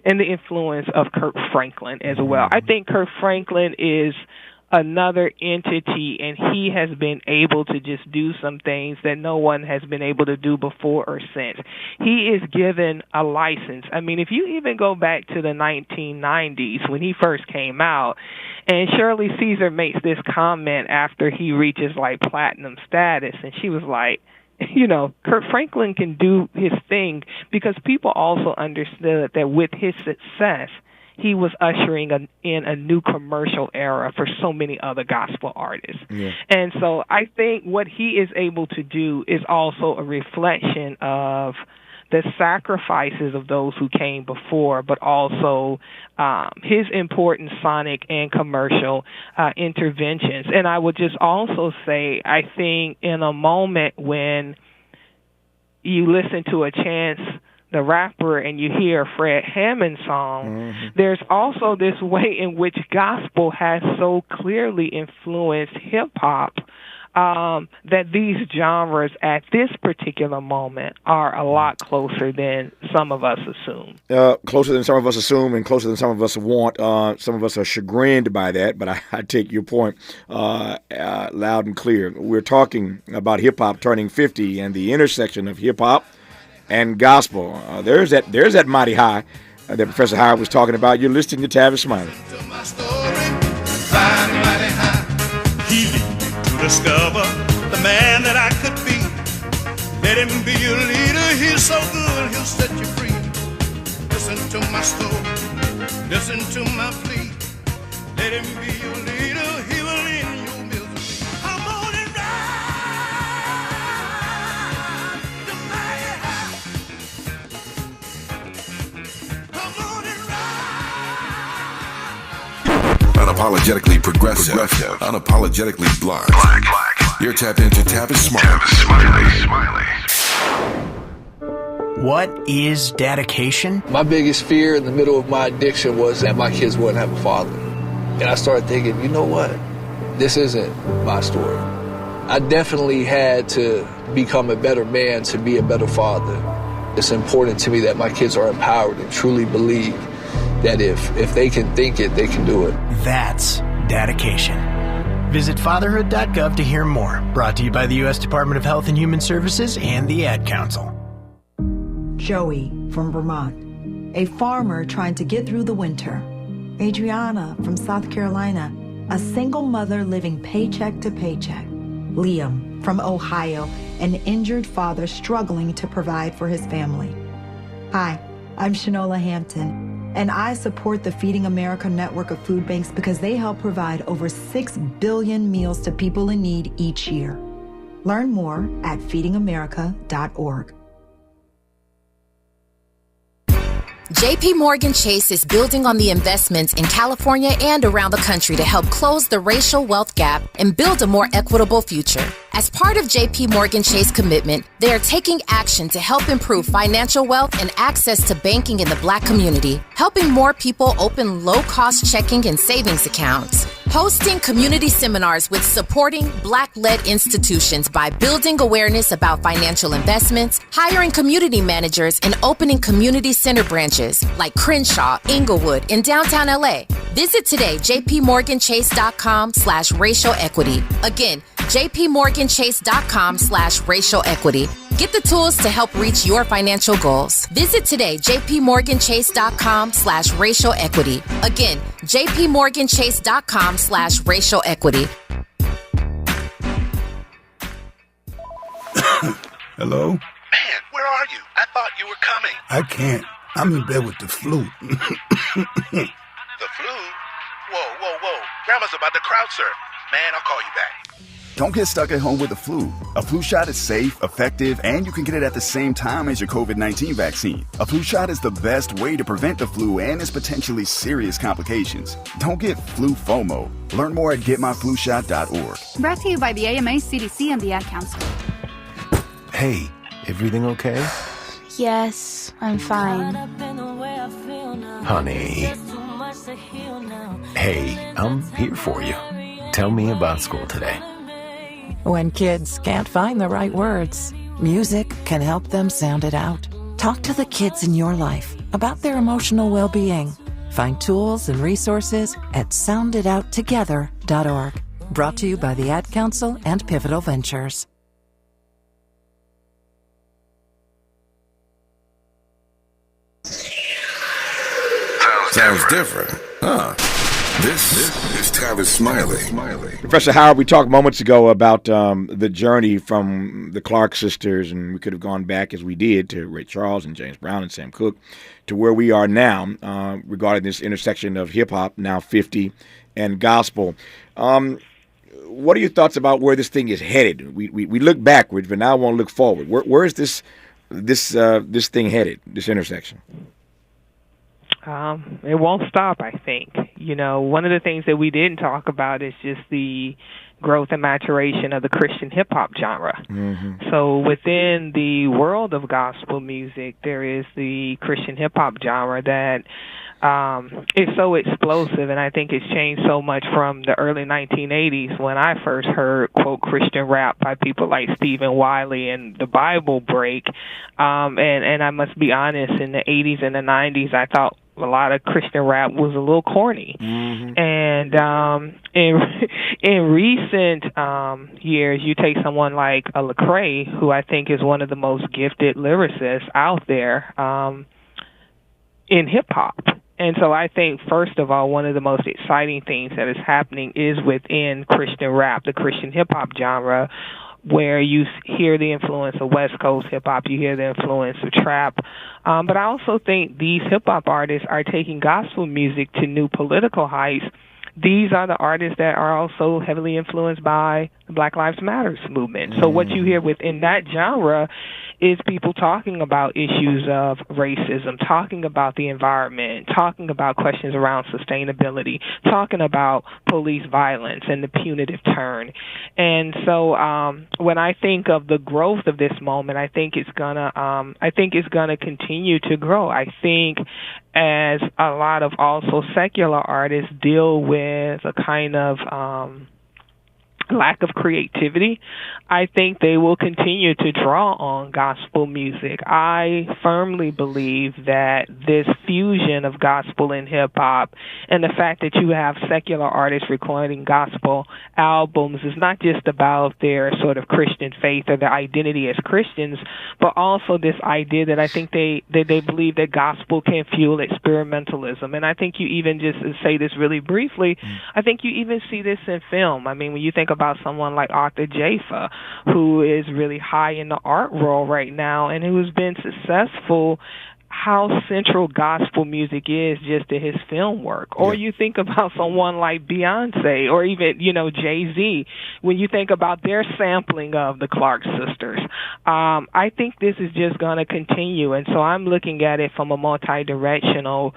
and the influence of Kirk Franklin as well. I think Kirk Franklin is another entity, and he has been able to just do some things that no one has been able to do before or since. He is given a license. I mean, if you even go back to the 1990s when he first came out, and Shirley Caesar makes this comment after he reaches like platinum status, and she was like, Kirk Franklin can do his thing, because people also understood that with his success, he was ushering in a new commercial era for so many other gospel artists. Yeah. And so I think what he is able to do is also a reflection of the sacrifices of those who came before, but also his important sonic and commercial interventions. And I would just also say, I think in a moment when you listen to a Chance the Rapper and you hear a Fred Hammond song, there's also this way in which gospel has so clearly influenced hip-hop that these genres at this particular moment are a lot closer than some of us assume. Closer than some of us assume and closer than some of us want. Some of us are chagrined by that, but I take your point loud and clear. We're talking about hip-hop turning 50 and the intersection of hip-hop, and gospel. There's that mighty high that Professor Howard was talking about. You're listening to Tavis Smiley. He lead you to discover the man that I could be. Let him be your leader. He's so good, he'll set you free. Listen to my story. Listen to my plea. Let him be your leader. He will end your misery. Come on and ride the mighty high. Come on and Unapologetically progressive. Unapologetically black. You're tapped into Tavis Smiley. What is dedication? My biggest fear in the middle of my addiction was that my kids wouldn't have a father. And I started thinking, you know what? This isn't my story. I definitely had to become a better man to be a better father. It's important to me that my kids are empowered and truly believe that if they can think it, they can do it. That's dedication. Visit fatherhood.gov to hear more. Brought to you by the U.S. Department of Health and Human Services and the Ad Council. Joey from Vermont, a farmer trying to get through the winter. Adriana from South Carolina, a single mother living paycheck to paycheck. Liam from Ohio, an injured father struggling to provide for his family. Hi, I'm Shanola Hampton, and I support the Feeding America network of food banks because they help provide over 6 billion meals to people in need each year. Learn more at feedingamerica.org. JP Morgan Chase is building on the investments in California and around the country to help close the racial wealth gap and build a more equitable future. As part of JP Morgan Chase commitment, they are taking action to help improve financial wealth and access to banking in the Black community, helping more people open low-cost checking and savings accounts, hosting community seminars with supporting Black-led institutions by building awareness about financial investments, hiring community managers, and opening community center branches like Crenshaw, Inglewood, and downtown LA. Visit today, jpmorganchase.com/racial equity. Again, jpmorganchase.com/racial equity. Get the tools to help reach your financial goals. Visit today, jpmorganchase.com/racial equity. Again, jpmorganchase.com/racial equity. Hello? Man, where are you? I thought you were coming. I can't. I'm in bed with the flu. The flu? Whoa. Grandma's about to crowd surf. Man, I'll call you back. Don't get stuck at home with the flu. A flu shot is safe, effective, and you can get it at the same time as your COVID-19 vaccine. A flu shot is the best way to prevent the flu and its potentially serious complications. Don't get flu FOMO. Learn more at getmyflushot.org. Brought to you by the AMA, CDC, and the Ad Council. Hey, everything okay? Yes, I'm fine. Honey. Hey, I'm here for you. Tell me about school today. When kids can't find the right words, music can help them sound it out. Talk to the kids in your life about their emotional well-being. Find tools and resources at sounditouttogether.org. Brought to you by the Ad Council and Pivotal Ventures. Sounds different, huh? This is Tavis Smiley. Professor Howard, we talked moments ago about the journey from the Clark sisters, and we could have gone back as we did to Ray Charles and James Brown and Sam Cooke, to where we are now regarding this intersection of hip-hop, now 50, and gospel. What are your thoughts about where this thing is headed? We look backwards, but now I want to look forward. Where is this thing headed, this intersection? It won't stop, I think. You know, one of the things that we didn't talk about is just the growth and maturation of the Christian hip-hop genre. Mm-hmm. So within the world of gospel music, there is the Christian hip-hop genre that is so explosive, and I think it's changed so much from the early 1980s when I first heard, quote, Christian rap by people like Stephen Wiley and the Bible Break. And I must be honest, in the 80s and the 90s, I thought a lot of Christian rap was a little corny. Mm-hmm. And in recent recent years, you take someone like a Lecrae, who I think is one of the most gifted lyricists out there in hip-hop. And so I think, first of all, one of the most exciting things that is happening is within Christian rap, the Christian hip-hop genre, where you hear the influence of West Coast hip-hop, you hear the influence of trap. But I also think these hip-hop artists are taking gospel music to new political heights. These are the artists that are also heavily influenced by the Black Lives Matter movement. So what you hear within that genre is people talking about issues of racism, talking about the environment, talking about questions around sustainability, talking about police violence and the punitive turn. And so when I think of the growth of this moment, I think it's gonna continue to grow. I think as a lot of also secular artists deal with a kind of lack of creativity, I think they will continue to draw on gospel music. I firmly believe that this fusion of gospel and hip-hop and the fact that you have secular artists recording gospel albums is not just about their sort of Christian faith or their identity as Christians, but also this idea that I think they believe that gospel can fuel experimentalism. And I think you even, just to say this really briefly, I think you even see this in film. I mean, when you think about someone like Arthur Jafa, who is really high in the art world right now and who's been successful, how central gospel music is just to his film work. Or you think about someone like Beyonce or even, Jay-Z, when you think about their sampling of the Clark sisters. I think this is just going to continue, and so I'm looking at it from a multi-directional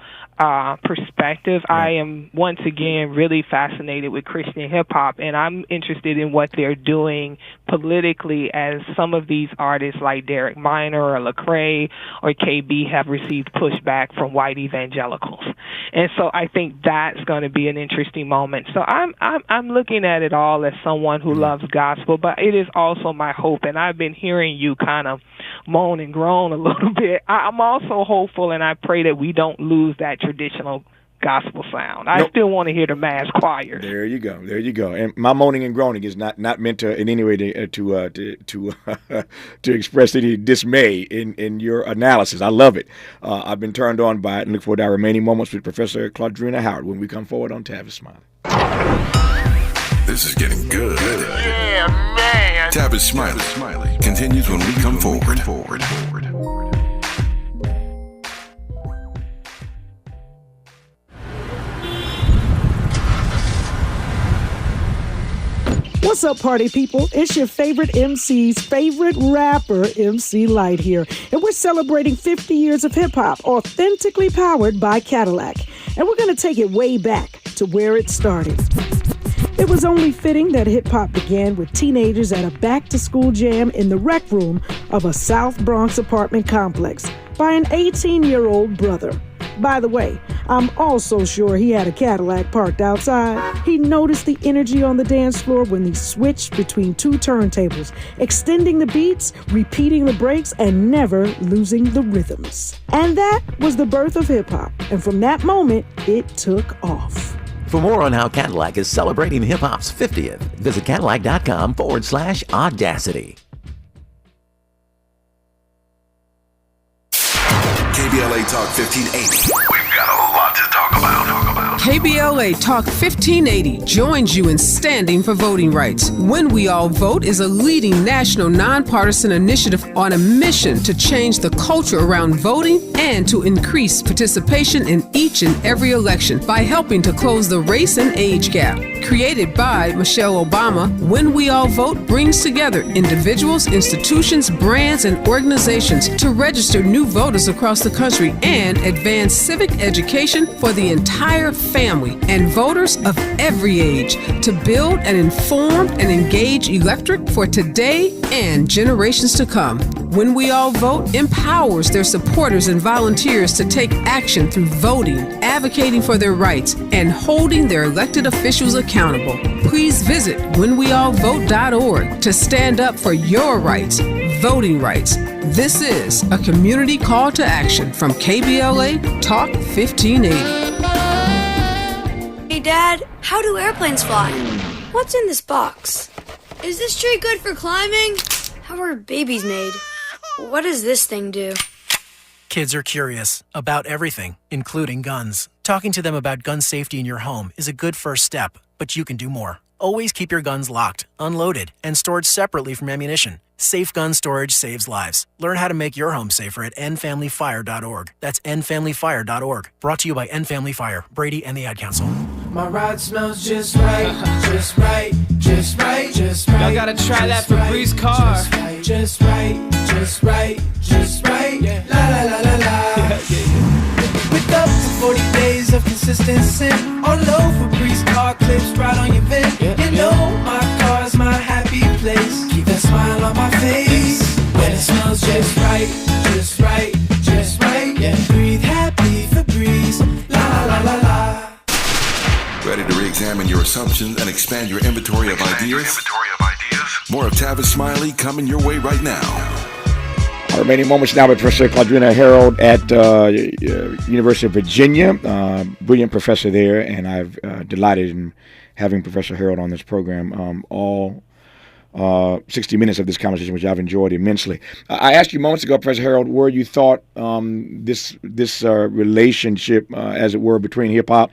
perspective. I am, once again, really fascinated with Christian hip-hop, and I'm interested in what they're doing politically, as some of these artists like Derek Minor or Lecrae or KB have received pushback from white evangelicals. And so I think that's going to be an interesting moment. So I'm looking at it all as someone who loves gospel, but it is also my hope, and I've been hearing you kind of moan and groan a little bit. I'm also hopeful, and I pray that we don't lose that traditional gospel sound. I still want to hear the mass choir. There you go. And my moaning and groaning is not meant to in any way to express any dismay in your analysis. I love it. I've been turned on by it, and look forward to our remaining moments with Professor Claudrina Howard when we come forward on Tavis Smiley. This is getting good. Yeah, man. Tavis Smiley continues when we come forward. What's up, party people? It's your favorite MC's favorite rapper, MC Light here. And we're celebrating 50 years of hip-hop, authentically powered by Cadillac. And we're going to take it way back to where it started. It was only fitting that hip-hop began with teenagers at a back-to-school jam in the rec room of a South Bronx apartment complex by an 18-year-old brother. By the way, I'm also sure he had a Cadillac parked outside. He noticed the energy on the dance floor when they switched between two turntables, extending the beats, repeating the breaks, and never losing the rhythms. And that was the birth of hip-hop. And from that moment, it took off. For more on how Cadillac is celebrating hip-hop's 50th, visit Cadillac.com/audacity. KBLA Talk 1580. We've got a lot to talk about. KBLA Talk 1580 joins you in standing for voting rights. When We All Vote is a leading national nonpartisan initiative on a mission to change the culture around voting and to increase participation in each and every election by helping to close the race and age gap. Created by Michelle Obama, When We All Vote brings together individuals, institutions, brands, and organizations to register new voters across the country and advance civic education for the entire family and voters of every age to build an informed and engaged electorate for today and generations to come. When We All Vote empowers their supporters and volunteers to take action through voting, advocating for their rights, and holding their elected officials accountable. Please visit whenweallvote.org to stand up for your rights, voting rights. This is a community call to action from KBLA Talk 1580. Hey, Dad, how do airplanes fly? What's in this box? Is this tree good for climbing? How are babies made? What does this thing do? Kids are curious about everything, including guns. Talking to them about gun safety in your home is a good first step, but you can do more. Always keep your guns locked, unloaded, and stored separately from ammunition. Safe gun storage saves lives. Learn how to make your home safer at endfamilyfire.org. That's endfamilyfire.org. Brought to you by End Family Fire, Brady, and the Ad Council. My ride smells just right, just right, just right, just right. Y'all gotta try that Febreze car. Just right, just right, just right. Yeah. La la la la la. With up to 40 days of consistency. All over Febreze car clips right on your vent. You know my car's my happy place. Keep that smile on my face. When it smells just right, just right, just right. Yeah. Breathe happy Febreze. La la la la. Ready to re-examine your assumptions and expand your inventory of ideas? More of Tavis Smiley coming your way right now. Our remaining moments now with Professor Claudrina Harold at University of Virginia. Brilliant professor there, and I've delighted in having Professor Harold on this program all 60 minutes of this conversation, which I've enjoyed immensely. I asked you moments ago, Professor Harold, where you thought this relationship, as it were, between hip-hop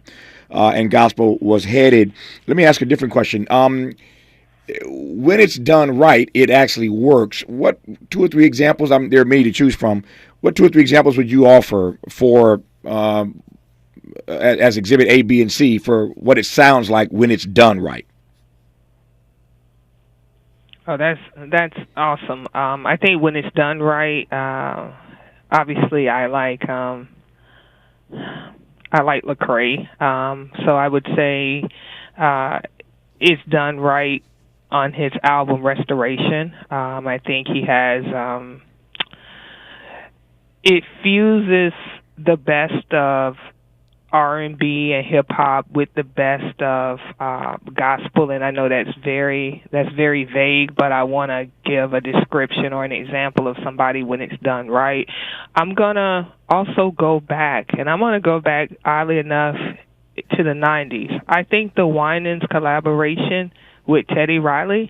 and gospel was headed. Let me ask a different question. When it's done right, it actually works. What 2 or 3 examples? There are many to choose from. What 2 or 3 examples would you offer for as Exhibit A, B, and C for what it sounds like when it's done right? Oh, that's awesome. I think when it's done right, obviously I like Lecrae. So I would say it's done right on his album Restoration. I think he has it fuses the best of R&B and hip hop with the best of gospel, and I know that's very vague, but I want to give a description or an example of somebody when it's done right. I'm gonna also go back, and I'm gonna go back, oddly enough, to the 90s. I think the Winans collaboration with Teddy Riley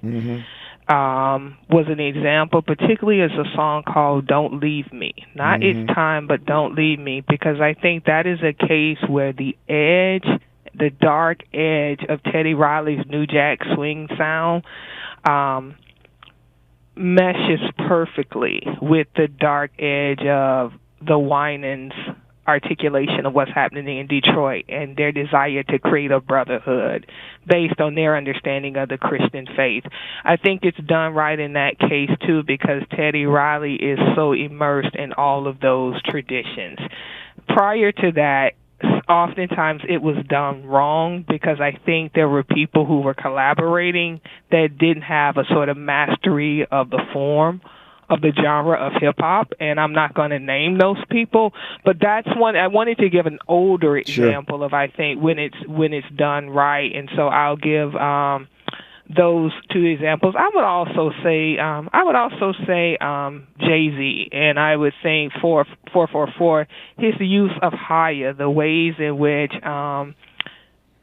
was an example, particularly as a song called Don't Leave Me. Not It's Time, but Don't Leave Me, because I think that is a case where the dark edge of Teddy Riley's New Jack Swing sound meshes perfectly with the dark edge of the Winans articulation of what's happening in Detroit and their desire to create a brotherhood based on their understanding of the Christian faith. I think it's done right in that case, too, because Teddy Riley is so immersed in all of those traditions. Prior to that, oftentimes it was done wrong because I think there were people who were collaborating that didn't have a sort of mastery of the form of the genre of hip-hop, and I'm not going to name those people, but that's one. I wanted to give an older example of, I think, when it's done right, and so I'll give those 2 examples. I would also say Jay-Z, and I would think 444, his use of Higher, the ways in which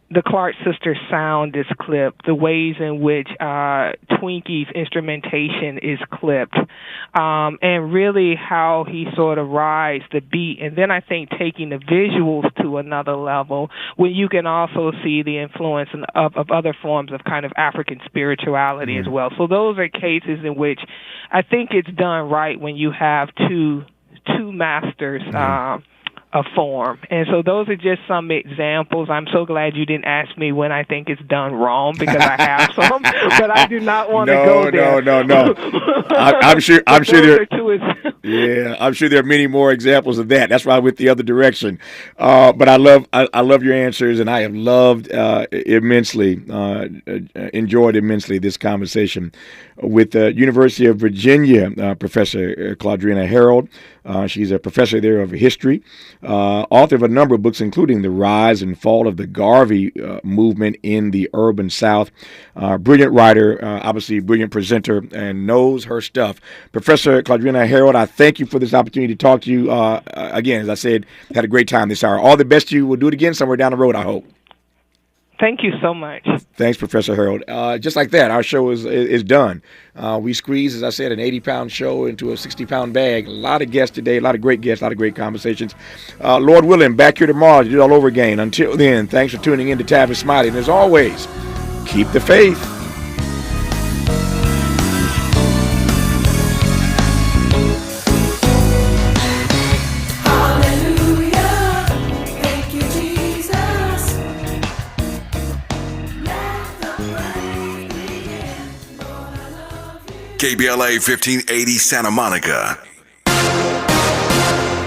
the Clark Sisters sound is clipped, the ways in which Twinkie's instrumentation is clipped, and really how he sort of rides the beat. And then I think taking the visuals to another level, when you can also see the influence of other forms of kind of African spirituality as well. So those are cases in which I think it's done right when you have two masters a form. And so those are just some examples. I'm so glad you didn't ask me when I think it's done wrong, because I have some, but I do not want to go there. No. I'm sure there. I'm sure there are many more examples of that. That's why I went the other direction. But I love your answers, and I have loved immensely, enjoyed immensely this conversation with the University of Virginia Professor Claudrina Harold. She's a professor there of history, author of a number of books, including The Rise and Fall of the Garvey Movement in the Urban South. Brilliant writer, obviously brilliant presenter, and knows her stuff. Professor Claudrina Harold, I thank you for this opportunity to talk to you. Again, as I said, had a great time this hour. All the best to you. We'll do it again somewhere down the road, I hope. Thank you so much. Thanks, Professor Harold. Just like that, our show is done. We squeeze, as I said, an 80-pound show into a 60-pound bag. A lot of guests today, a lot of great guests, a lot of great conversations. Lord willing, back here tomorrow to do it all over again. Until then, thanks for tuning in to Tavis Smiley. And as always, keep the faith. KBLA 1580 Santa Monica.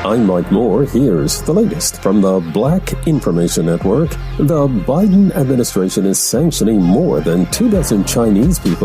I'm Mike Moore. Here's the latest from the Black Information Network. The Biden administration is sanctioning more than 24 Chinese people